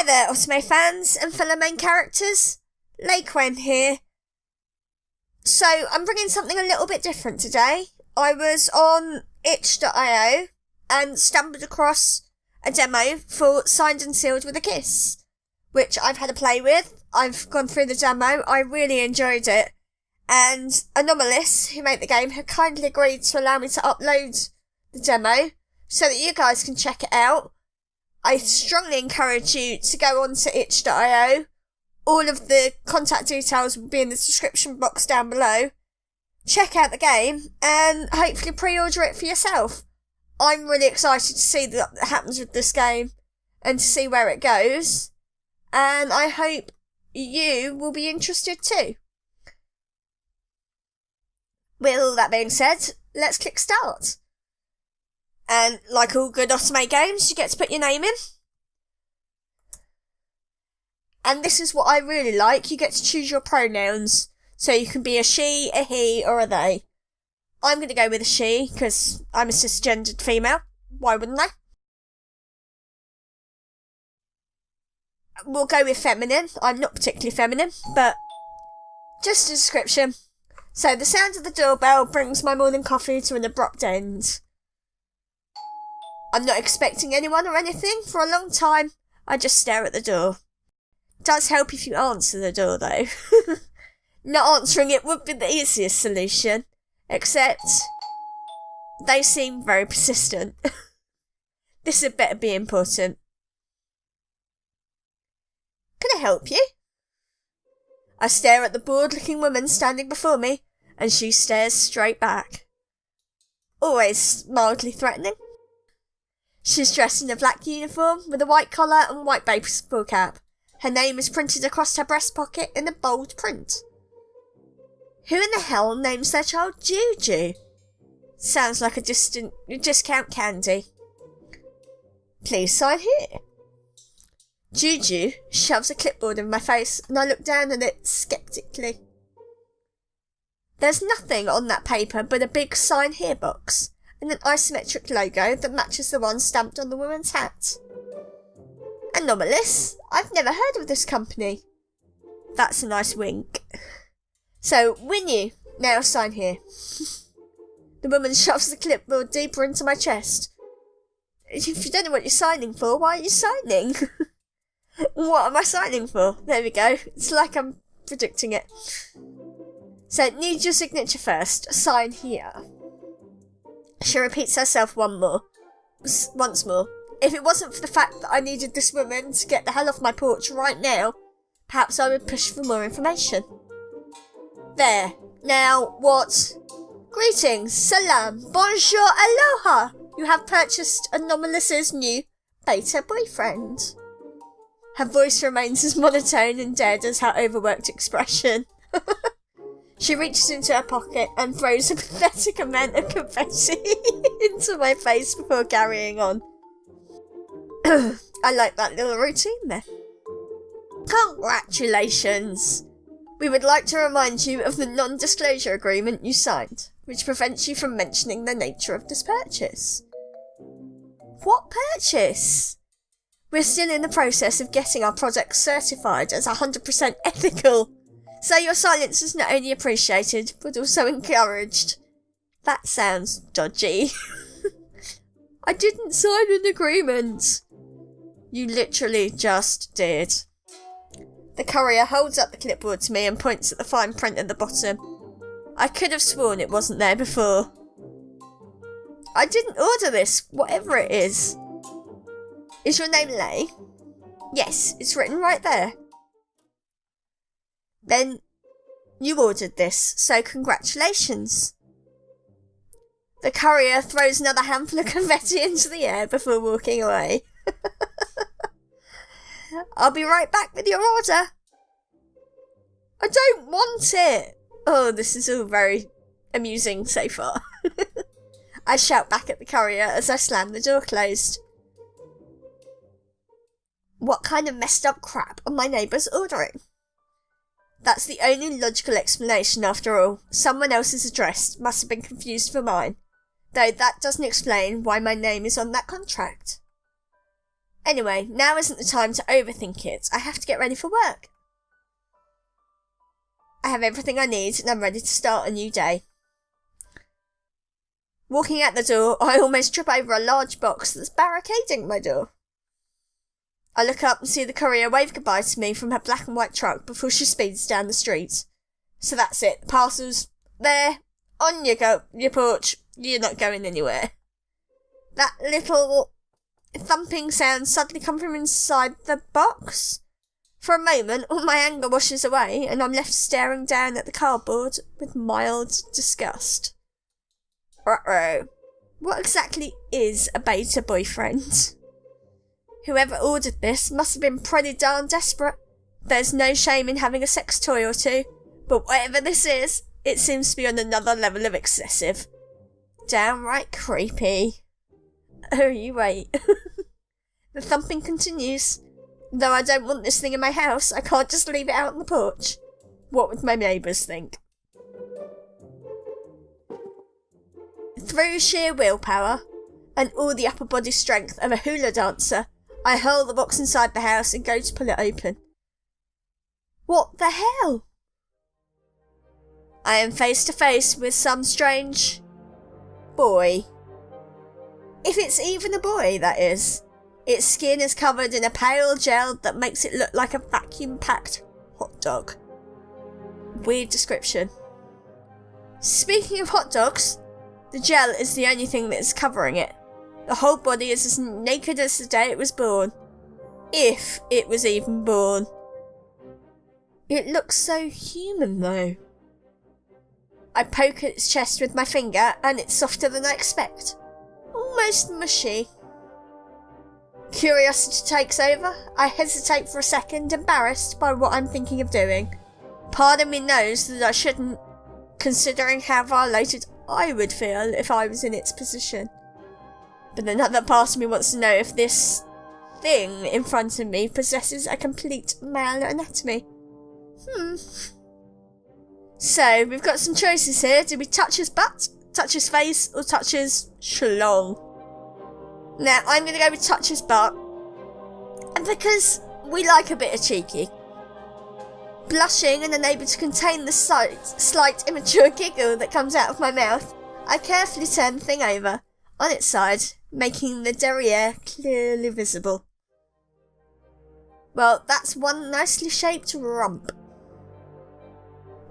there, Otome fans and fellow main characters. Lai Quen here. So, I'm bringing something a little bit different today. I was on itch.io and stumbled across a demo for Signed and Sealed with a Kiss, which I've had a play with. I've gone through the demo, I really enjoyed it, and Anomalis, who made the game, have kindly agreed to allow me to upload the demo so that you guys can check it out. I strongly encourage you to go on to itch.io. All of the contact details will be in the description box down below. Check out the game and hopefully pre-order it for yourself. I'm really excited to see what happens with this game and to see where it goes. And I hope you will be interested too. With all that being said, let's click start. And like all good Otome games, you get to put your name in. And this is what I really like, you get to choose your pronouns. So you can be a she, a he, or a they. I'm going to go with a she, because I'm a cisgendered female. Why wouldn't I? We'll go with feminine. I'm not particularly feminine, but just a description. So the sound of the doorbell brings my morning coffee to an abrupt end. I'm not expecting anyone or anything for a long time. I just stare at the door. Does help if you answer the door though. Not answering it would be the easiest solution, except they seem very persistent. This had better be important. Can I help you? I stare at the bored-looking woman standing before me, and she stares straight back. Always mildly threatening. She's dressed in a black uniform with a white collar and white baseball cap. Her name is printed across her breast pocket in a bold print. Who in the hell names their child Juju? Sounds like a discount candy. Please sign here. Juju shoves a clipboard in my face and I look down at it sceptically. There's nothing on that paper but a big sign here box and an isometric logo that matches the one stamped on the woman's hat. Anomalis? I've never heard of this company. That's a nice wink. So, win you. Now sign here. The woman shoves the clipboard deeper into my chest. If you don't know what you're signing for, why are you signing? What am I signing for? There we go. It's like I'm predicting it. So, need your signature first. Sign here. She repeats herself once more. If it wasn't for the fact that I needed this woman to get the hell off my porch right now, perhaps I would push for more information. There. Now, what? Greetings, salam, bonjour, aloha. You have purchased Anomalis's new beta boyfriend. Her voice remains as monotone and dead as her overworked expression. She reaches into her pocket and throws a pathetic amount of confetti into my face before carrying on. I like that little routine there. Congratulations! We would like to remind you of the non-disclosure agreement you signed, which prevents you from mentioning the nature of this purchase. What purchase? We're still in the process of getting our product certified as 100% ethical, so your silence is not only appreciated, but also encouraged. That sounds dodgy. I didn't sign an agreement. You literally just did. The courier holds up the clipboard to me and points at the fine print at the bottom. I could have sworn it wasn't there before. I didn't order this, whatever it is. Is your name Lai? Yes, it's written right there. Then you ordered this, so congratulations. The courier throws another handful of confetti into the air before walking away. I'll be right back with your order. I don't want it. Oh, this is all very amusing so far. I shout back at the courier as I slam the door closed. What kind of messed up crap are my neighbours ordering? That's the only logical explanation after all. Someone else's address must have been confused for mine. Though that doesn't explain why my name is on that contract. Anyway, now isn't the time to overthink it. I have to get ready for work. I have everything I need and I'm ready to start a new day. Walking out the door, I almost trip over a large box that's barricading my door. I look up and see the courier wave goodbye to me from her black and white truck before she speeds down the street. So that's it. The parcel's there. On you go. Your porch. You're not going anywhere. That little thumping sound suddenly come from inside the box. For a moment, all my anger washes away and I'm left staring down at the cardboard with mild disgust. Uh-oh. What exactly is a beta boyfriend? Whoever ordered this must have been pretty darn desperate. There's no shame in having a sex toy or two, but whatever this is, it seems to be on another level of excessive. Downright creepy. Oh, you wait. The thumping continues. Though I don't want this thing in my house, I can't just leave it out on the porch. What would my neighbours think? Through sheer willpower, and all the upper body strength of a hula dancer, I hurl the box inside the house and go to pull it open. What the hell? I am face to face with some strange boy. If it's even a boy, that is. Its skin is covered in a pale gel that makes it look like a vacuum-packed hot dog. Weird description. Speaking of hot dogs, the gel is the only thing that is covering it. The whole body is as naked as the day it was born. If it was even born. It looks so human, though. I poke at its chest with my finger, and it's softer than I expect. Almost mushy. Curiosity takes over. I hesitate for a second, embarrassed by what I'm thinking of doing. Part of me knows that I shouldn't, considering how violated I would feel if I was in its position. But another part of me wants to know if this thing in front of me possesses a complete male anatomy. So, we've got some choices here. Do we touch his butt, touch his face, or touch his schlong? Now, I'm going to go with touch his butt. And because we like a bit of cheeky. Blushing and unable to contain the slight immature giggle that comes out of my mouth, I carefully turn the thing over, on its side, making the derriere clearly visible. Well, that's one nicely shaped rump.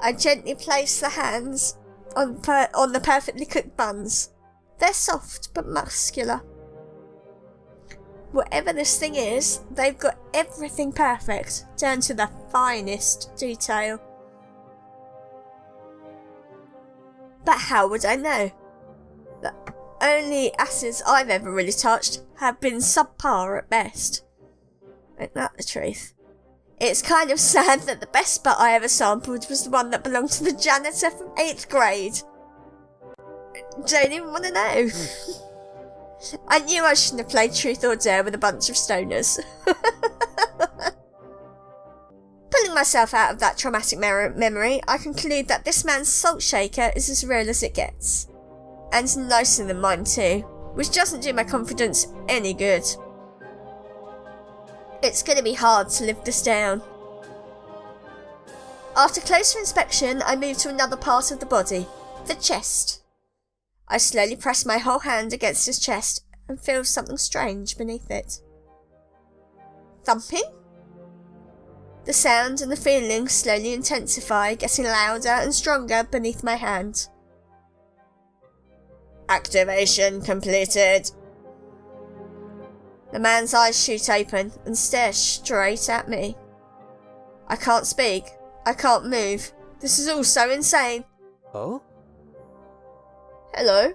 I gently place the hands on the perfectly cooked buns. They're soft but muscular. Whatever this thing is, they've got everything perfect, down to the finest detail. But how would I know? The only asses I've ever really touched have been subpar at best. Ain't that the truth? It's kind of sad that the best butt I ever sampled was the one that belonged to the janitor from 8th grade. Don't even want to know. I knew I shouldn't have played Truth or Dare with a bunch of stoners. Pulling myself out of that traumatic memory, I conclude that this man's salt shaker is as real as it gets. And nicer than mine too, which doesn't do my confidence any good. It's going to be hard to live this down. After closer inspection, I move to another part of the body, the chest. I slowly press my whole hand against his chest and feel something strange beneath it. Thumping? The sound and the feeling slowly intensify, getting louder and stronger beneath my hand. Activation completed. The man's eyes shoot open and stare straight at me. I can't speak. I can't move. This is all so insane. Oh? Hello?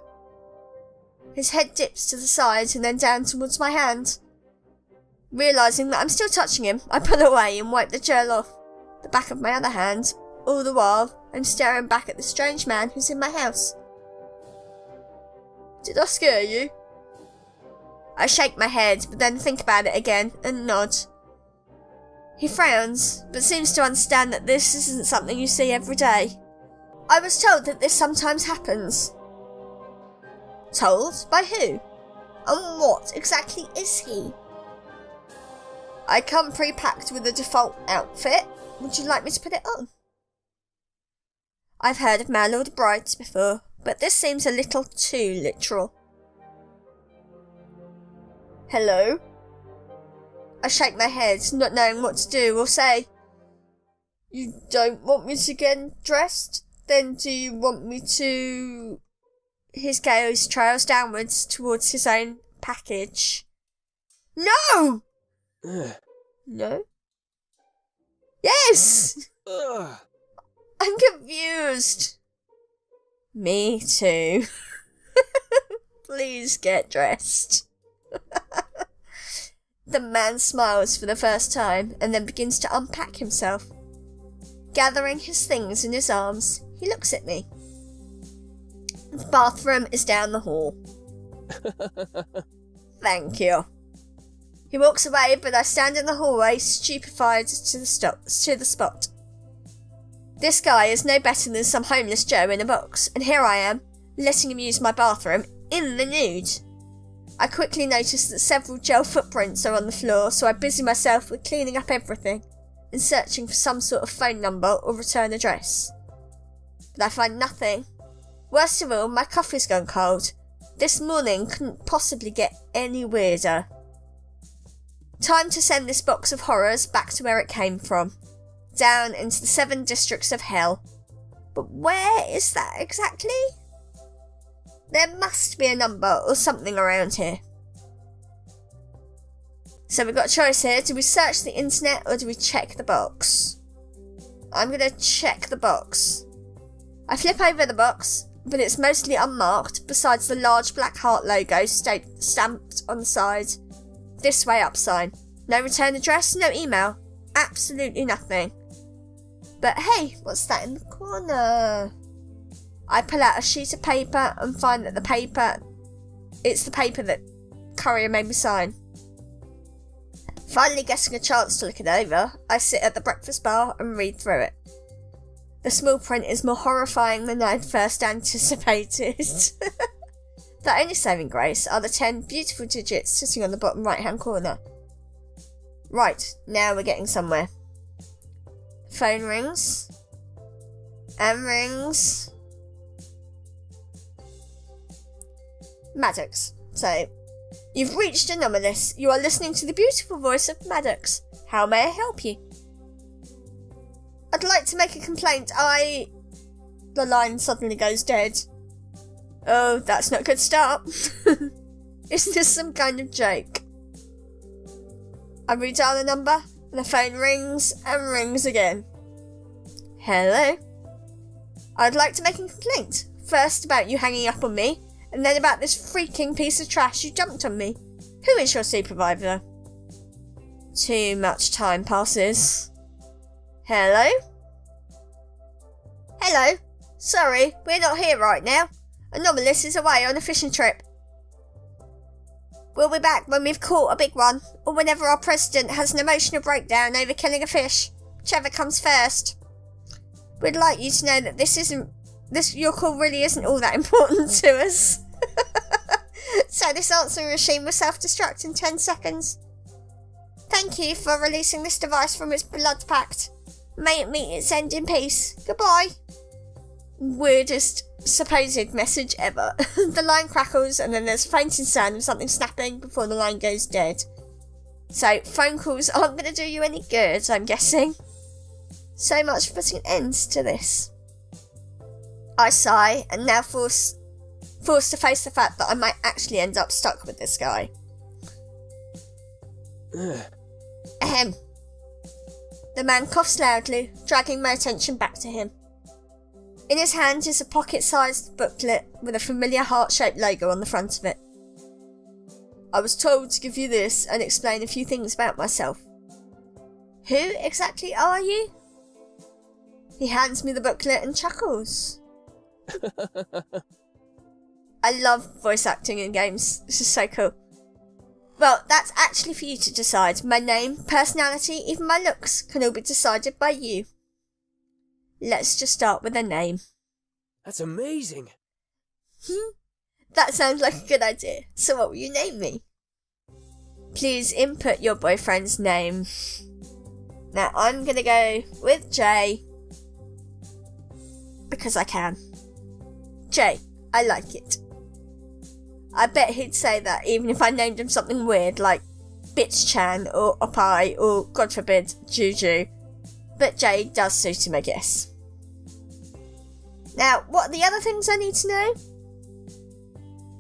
His head dips to the side and then down towards my hand. Realising that I'm still touching him, I pull away and wipe the gel off the back of my other hand. All the while, I'm staring back at the strange man who's in my house. Did I scare you? I shake my head, but then think about it again and nod. He frowns, but seems to understand that this isn't something you see every day. I was told that this sometimes happens. Told? By who? And what exactly is he? I come pre-packed with a default outfit. Would you like me to put it on? I've heard of mail-order brides before, but this seems a little too literal. Hello? I shake my head, not knowing what to do or say. You don't want me to get dressed? Then do you want me to... His gaze trails downwards towards his own package. No! No? Yes! I'm confused. Me too. Please get dressed. The man smiles for the first time and then begins to unpack himself. Gathering his things in his arms, he looks at me. The bathroom is down the hall. Thank you. He walks away, but I stand in the hallway, stupefied to the spot. This guy is no better than some homeless Joe in a box, and here I am, letting him use my bathroom in the nude. I quickly notice that several gel footprints are on the floor, so I busy myself with cleaning up everything and searching for some sort of phone number or return address. But I find nothing. Worst of all, my coffee's gone cold. This morning couldn't possibly get any weirder. Time to send this box of horrors back to where it came from. Down into the 7 districts of hell. But where is that exactly? There must be a number or something around here. So we've got a choice here. Do we search the internet or do we check the box? I'm going to check the box. I flip over the box, but it's mostly unmarked besides the large black heart logo stamped on the side. This way up sign. No return address, no email. Absolutely nothing. But hey, what's that in the corner? I pull out a sheet of paper and find that it's the paper that Courier made me sign. Finally getting a chance to look it over, I sit at the breakfast bar and read through it. The small print is more horrifying than I'd first anticipated. The only saving grace are the 10 beautiful digits sitting on the bottom right hand corner. Right, now we're getting somewhere. Phone rings. And rings. Maddox. So, you've reached Anomalis. You are listening to the beautiful voice of Maddox. How may I help you? I'd like to make a complaint. The line suddenly goes dead. Oh, that's not a good start. Is this some kind of joke? I redial the number, and the phone rings and rings again. Hello? I'd like to make a complaint. First about you hanging up on me, and then about this freaking piece of trash you dumped on me. Who is your supervisor? Too much time passes. Hello? Hello? Sorry, we're not here right now. Anomalis is away on a fishing trip. We'll be back when we've caught a big one, or whenever our president has an emotional breakdown over killing a fish, whichever comes first. We'd like you to know that your call really isn't all that important to us. So this answering machine will self-destruct in 10 seconds. Thank you for releasing this device from its blood pact. May it meet its end in peace. Goodbye. Weirdest supposed message ever. The line crackles and then there's a fainting sound of something snapping before the line goes dead. So phone calls aren't going to do you any good, I'm guessing. So much for putting an end to this. I sigh and now forced to face the fact that I might actually end up stuck with this guy. Ahem. The man coughs loudly, dragging my attention back to him. In his hand is a pocket-sized booklet with a familiar heart-shaped logo on the front of it. I was told to give you this and explain a few things about myself. Who exactly are you? He hands me the booklet and chuckles. I love voice acting in games. This is so cool. Well, that's actually for you to decide. My name, personality, even my looks can all be decided by you. Let's just start with a name. That's amazing. That sounds like a good idea. So what will you name me? Please input your boyfriend's name. Now I'm gonna go with Jay. Because I can. Jay, I like it. I bet he'd say that even if I named him something weird like Bitch-chan or Opai or, God forbid, Juju. But Jay does suit him, I guess. Now, what are the other things I need to know?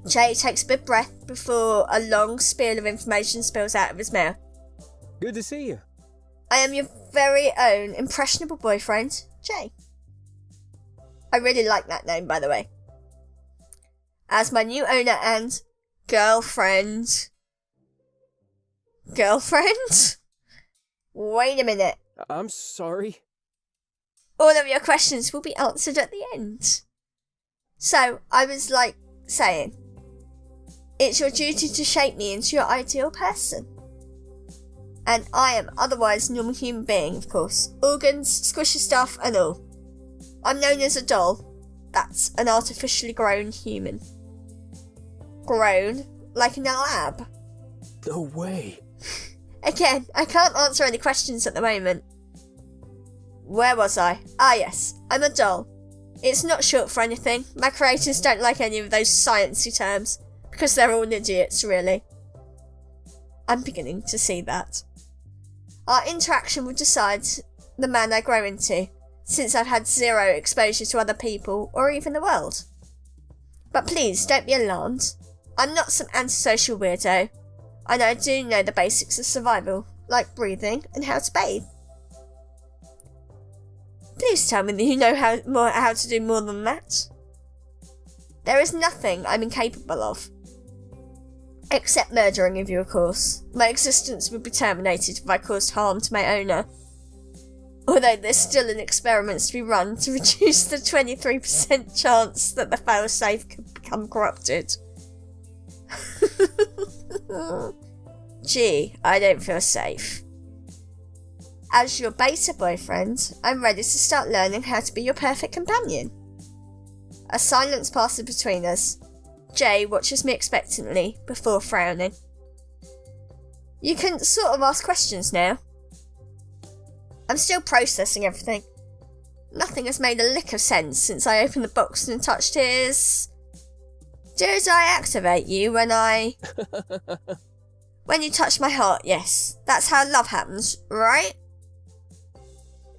Jay takes a big breath before a long spiel of information spills out of his mouth. Good to see you. I am your very own impressionable boyfriend, Jay. I really like that name, by the way. As my new owner and girlfriend. Girlfriend? Wait a minute. I'm sorry. All of your questions will be answered at the end. So, I was saying, it's your duty to shape me into your ideal person. And I am otherwise a normal human being, of course. Organs, squishy stuff and all. I'm known as a doll. That's an artificially grown human. Grown like in a lab. No way. Again, I can't answer any questions at the moment. Where was I? Ah yes, I'm a doll. It's not short for anything. My creators don't like any of those sciencey terms, because they're all idiots, really. I'm beginning to see that. Our interaction will decide the man I grow into, since I've had zero exposure to other people, or even the world. But please, don't be alarmed. I'm not some antisocial weirdo, and I do know the basics of survival, like breathing and how to bathe. Please tell me that you know how to do more than that. There is nothing I'm incapable of. Except murdering of you, of course. My existence would be terminated if I caused harm to my owner. Although there's still an experiment to be run to reduce the 23% chance that the failsafe could become corrupted. Gee, I don't feel safe. As your beta boyfriend, I'm ready to start learning how to be your perfect companion. A silence passes between us. Jay watches me expectantly before frowning. You can sort of ask questions now. I'm still processing everything. Nothing has made a lick of sense since I opened the box and touched his... Did I activate you when I... When you touched my heart, yes. That's how love happens, right?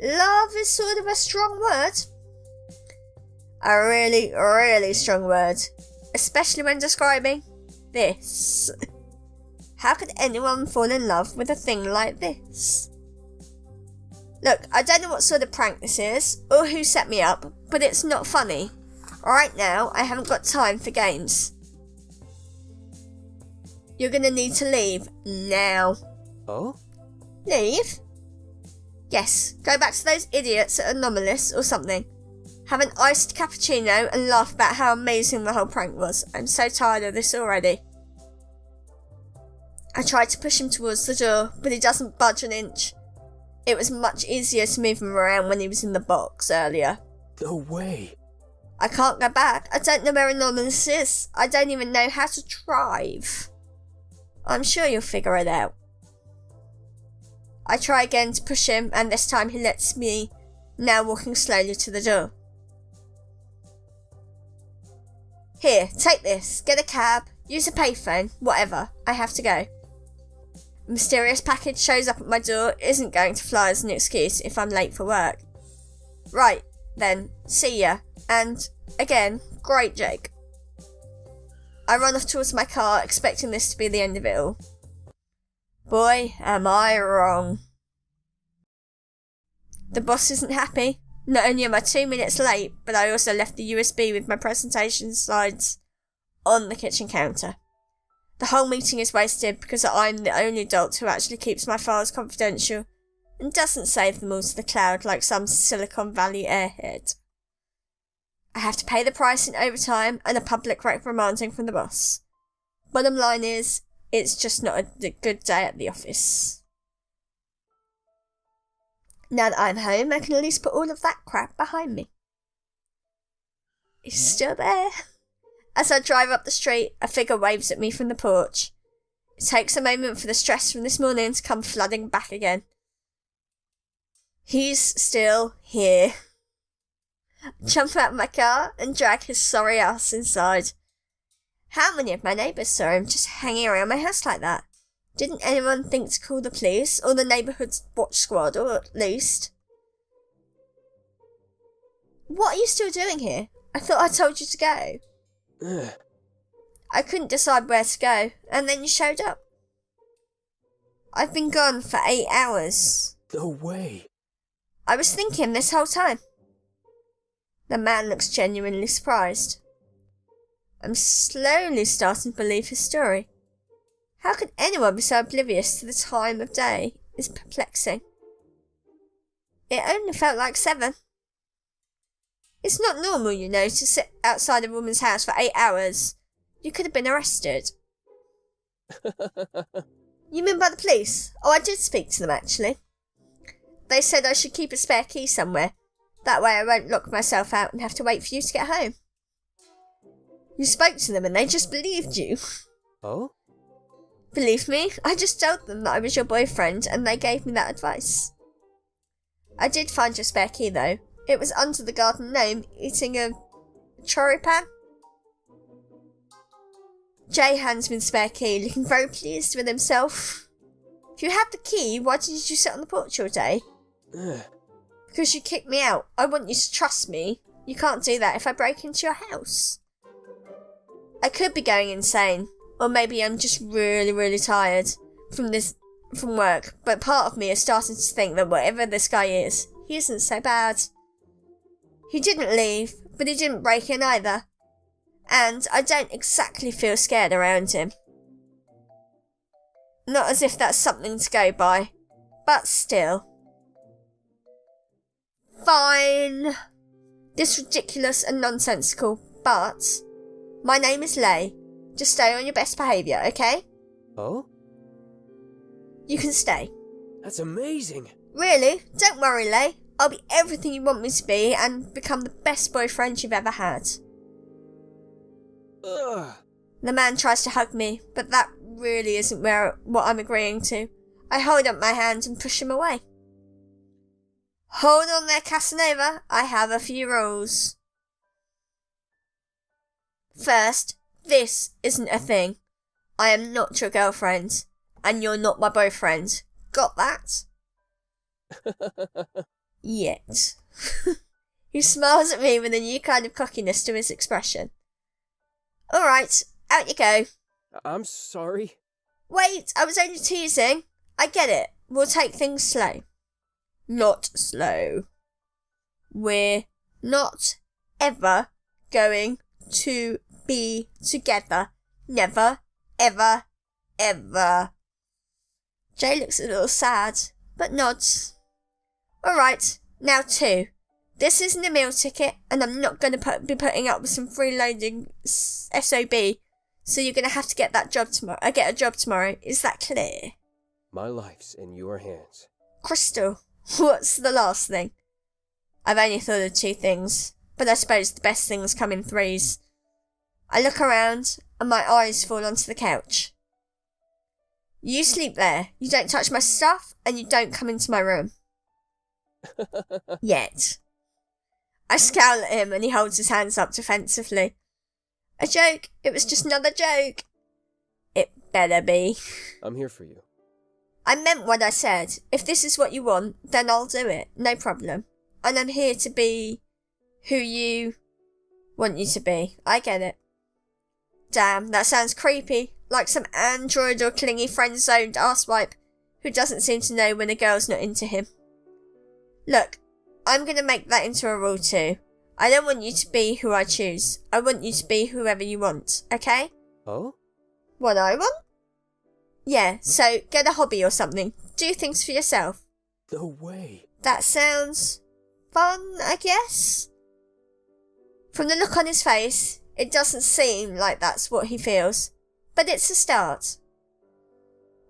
Love is sort of a strong word. A really, really strong word. Especially when describing this. How could anyone fall in love with a thing like this? Look, I don't know what sort of prank this is, or who set me up, but it's not funny. Right now, I haven't got time for games. You're gonna need to leave now. Oh? Leave? Yes, go back to those idiots at Anomalis or something. Have an iced cappuccino and laugh about how amazing the whole prank was. I'm so tired of this already. I tried to push him towards the door, but he doesn't budge an inch. It was much easier to move him around when he was in the box earlier. No way. I can't go back. I don't know where Anomalis is. I don't even know how to drive. I'm sure you'll figure it out. I try again to push him, and this time he lets me, now walking slowly to the door. Here, take this. Get a cab. Use a payphone. Whatever. I have to go. A mysterious package shows up at my door isn't going to fly as an excuse if I'm late for work. Right, then. See ya. And, again, great Jake. I run off towards my car, expecting this to be the end of it all. Boy, am I wrong. The boss isn't happy. Not only am I 2 minutes late, but I also left the USB with my presentation slides on the kitchen counter. The whole meeting is wasted because I'm the only adult who actually keeps my files confidential and doesn't save them all to the cloud like some Silicon Valley airhead. I have to pay the price in overtime and a public reprimanding from the boss. Bottom line is, it's just not a good day at the office. Now that I'm home, I can at least put all of that crap behind me. He's still there. As I drive up the street, a figure waves at me from the porch. It takes a moment for the stress from this morning to come flooding back again. He's still here. Jump out of my car and drag his sorry ass inside. How many of my neighbours saw him just hanging around my house like that? Didn't anyone think to call the police or the neighbourhood watch squad, or at least? What are you still doing here? I thought I told you to go. I couldn't decide where to go, and then you showed up. I've been gone for 8 hours. No way. I was thinking this whole time. The man looks genuinely surprised. I'm slowly starting to believe his story. How could anyone be so oblivious to the time of day is perplexing. It only felt like 7. It's not normal, you know, to sit outside a woman's house for 8 hours. You could have been arrested. You mean by the police? Oh, I did speak to them, actually. They said I should keep a spare key somewhere. That way I won't lock myself out and have to wait for you to get home. You spoke to them and they just believed you. Oh? Believe me, I just told them that I was your boyfriend and they gave me that advice. I did find your spare key, though. It was under the garden gnome eating a choripan. Jay hands me the spare key, looking very pleased with himself. If you had the key, why did you sit on the porch all day? Because you kicked me out. I want you to trust me. You can't do that if I break into your house. I could be going insane, or maybe I'm just really tired from work, but part of me is starting to think that whatever this guy is, he isn't so bad. He didn't leave, but he didn't break in either. And I don't exactly feel scared around him. Not as if that's something to go by, but still. Fine. This ridiculous and nonsensical, but my name is Lai. Just stay on your best behaviour, okay? Oh? You can stay. That's amazing. Really? Don't worry, Lai. I'll be everything you want me to be and become the best boyfriend you've ever had. Ugh. The man tries to hug me, but that really isn't what I'm agreeing to. I hold up my hand and push him away. Hold on there, Casanova. I have a few rules. First, this isn't a thing. I am not your girlfriend, and you're not my boyfriend. Got that? Yet. He smiles at me with a new kind of cockiness to his expression. Alright, out you go. I'm sorry. Wait, I was only teasing. I get it. We'll take things slow. Not slow. We're not ever going to be together. Never, ever, ever. Jay looks a little sad, but nods. Alright, now 2. This isn't a meal ticket, and I'm not going to be putting up with some freeloading SOB, so you're going to have to get that job tomorrow. I get a job tomorrow. Is that clear? My life's in your hands. Crystal, what's the last thing? I've only thought of 2 things, but I suppose the best things come in 3s. I look around, and my eyes fall onto the couch. You sleep there. You don't touch my stuff, and you don't come into my room. Yet. I scowl at him and he holds his hands up defensively. A joke. It was just another joke. It better be. I'm here for you. I meant what I said. If this is what you want, then I'll do it. No problem. And I'm here to be who you want you to be. I get it. Damn, that sounds creepy. Like some android or clingy friend-zoned arsewipe who doesn't seem to know when a girl's not into him. Look, I'm going to make that into a rule too. I don't want you to be who I choose. I want you to be whoever you want, okay? Oh? What I want? Yeah, so get a hobby or something. Do things for yourself. No way. That sounds fun, I guess? From the look on his face, it doesn't seem like that's what he feels. But it's a start.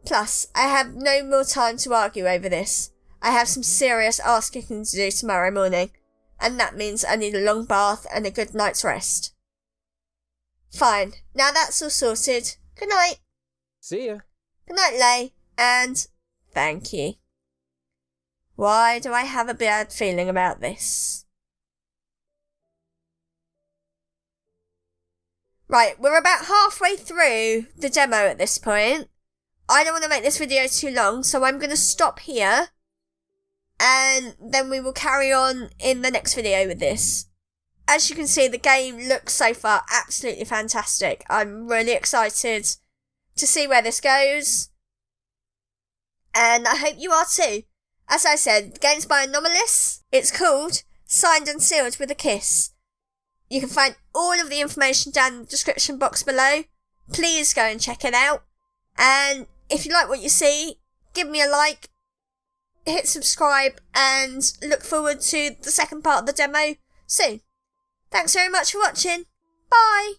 Plus, I have no more time to argue over this. I have some serious ass-kicking to do tomorrow morning, and that means I need a long bath and a good night's rest. Fine, now that's all sorted. Good night. See ya. Good night, Lay, and thank you. Why do I have a bad feeling about this? Right, we're about halfway through the demo at this point. I don't want to make this video too long, so I'm going to stop here. And then we will carry on in the next video with this. As you can see, the game looks so far absolutely fantastic. I'm really excited to see where this goes. And I hope you are too. As I said, the game's by Anomalis. It's called Signed and Sealed with a Kiss. You can find all of the information down in the description box below. Please go and check it out. And if you like what you see, give me a like, hit subscribe, and look forward to the second part of the demo soon. Thanks very much for watching. Bye!